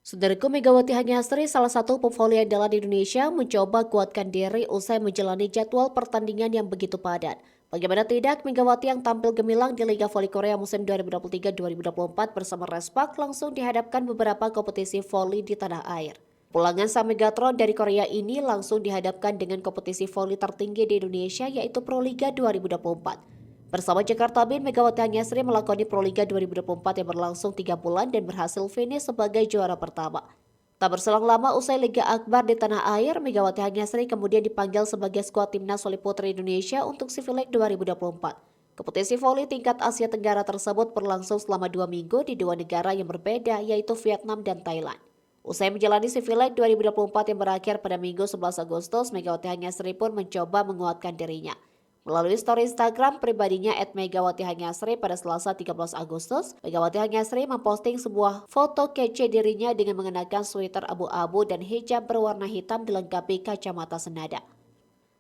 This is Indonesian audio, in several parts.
Saudaraku, Megawati Hanyasri, salah satu pevoli andalan Indonesia, mencoba kuatkan diri usai menjalani jadwal pertandingan yang begitu padat. Bagaimana tidak, Megawati yang tampil gemilang di Liga Voli Korea musim 2023-2024 bersama Respak langsung dihadapkan beberapa kompetisi voli di tanah air. Pulangan sang Megatron dari Korea ini langsung dihadapkan dengan kompetisi voli tertinggi di Indonesia, yaitu Proliga 2024. Bersama Jakarta Bin, Megawati Hanyasri melakoni Proliga 2024 yang berlangsung 3 bulan dan berhasil finish sebagai juara pertama. Tak berselang lama usai Liga Akbar di tanah air, Megawati Hanyasri kemudian dipanggil sebagai skuad timnas voli putri Indonesia untuk Civileg 2024. Kompetisi voli tingkat Asia Tenggara tersebut berlangsung selama 2 minggu di dua negara yang berbeda, yaitu Vietnam dan Thailand. Usai menjalani Civileg 2024 yang berakhir pada Minggu 11 Agustus, Megawati Hanyasri pun mencoba menguatkan dirinya. Melalui story Instagram pribadinya @megawati_hanyasri pada Selasa 13 Agustus, Megawati Hanyasri memposting sebuah foto kece dirinya dengan mengenakan sweater abu-abu dan hijab berwarna hitam dilengkapi kacamata senada.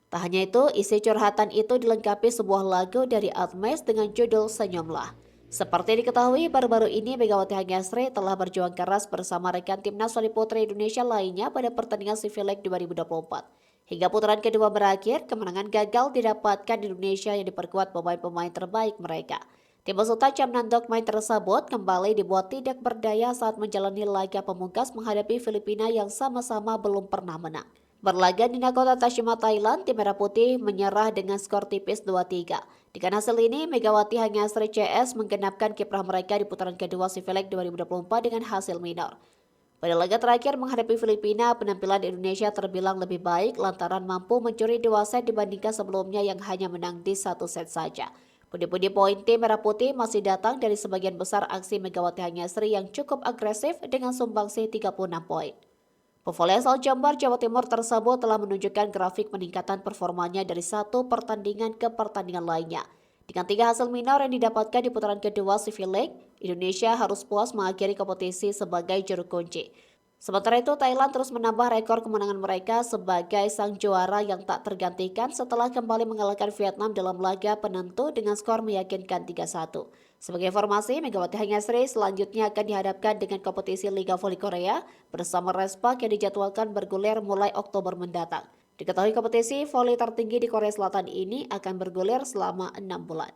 Tak hanya itu, isi curhatan itu dilengkapi sebuah lagu dari Atmes dengan judul Senyumlah. Seperti diketahui, baru-baru ini Megawati Hanyasri telah berjuang keras bersama rekan timnas voli putri Indonesia lainnya pada pertandingan Civileg 2024. Hingga putaran kedua berakhir, kemenangan gagal didapatkan Indonesia yang diperkuat pemain-pemain terbaik mereka. Tim besutan Camnandok Main tersebut kembali dibuat tidak berdaya saat menjalani laga pemungkas menghadapi Filipina yang sama-sama belum pernah menang. Berlaga di Nakhon Tashima, Thailand, tim Merah Putih menyerah dengan skor tipis 2-3. Dengan hasil ini, Megawati Hanyasri CS menggenapkan kiprah mereka di putaran kedua Civileg 2024 dengan hasil minor. Pada laga terakhir menghadapi Filipina, penampilan Indonesia terbilang lebih baik lantaran mampu mencuri 2 set dibandingkan sebelumnya yang hanya menang di 1 set saja. Pundi-pundi poin tim Merah Putih masih datang dari sebagian besar aksi Megawati Hanyasri yang cukup agresif dengan sumbangsi 36 poin. Pevoli asal Jombor, Jawa Timur tersebut telah menunjukkan grafik peningkatan performanya dari satu pertandingan ke pertandingan lainnya. Dengan 3 hasil minor yang didapatkan di putaran kedua Civileg, Indonesia harus puas mengakhiri kompetisi sebagai juru kunci. Sementara itu, Thailand terus menambah rekor kemenangan mereka sebagai sang juara yang tak tergantikan setelah kembali mengalahkan Vietnam dalam laga penentu dengan skor meyakinkan 3-1. Sebagai informasi, Megawati Hanyasri selanjutnya akan dihadapkan dengan kompetisi Liga Voli Korea bersama Respak yang dijadwalkan bergulir mulai Oktober mendatang. Diketahui kompetisi voli tertinggi di Korea Selatan ini akan bergulir selama 6 bulan.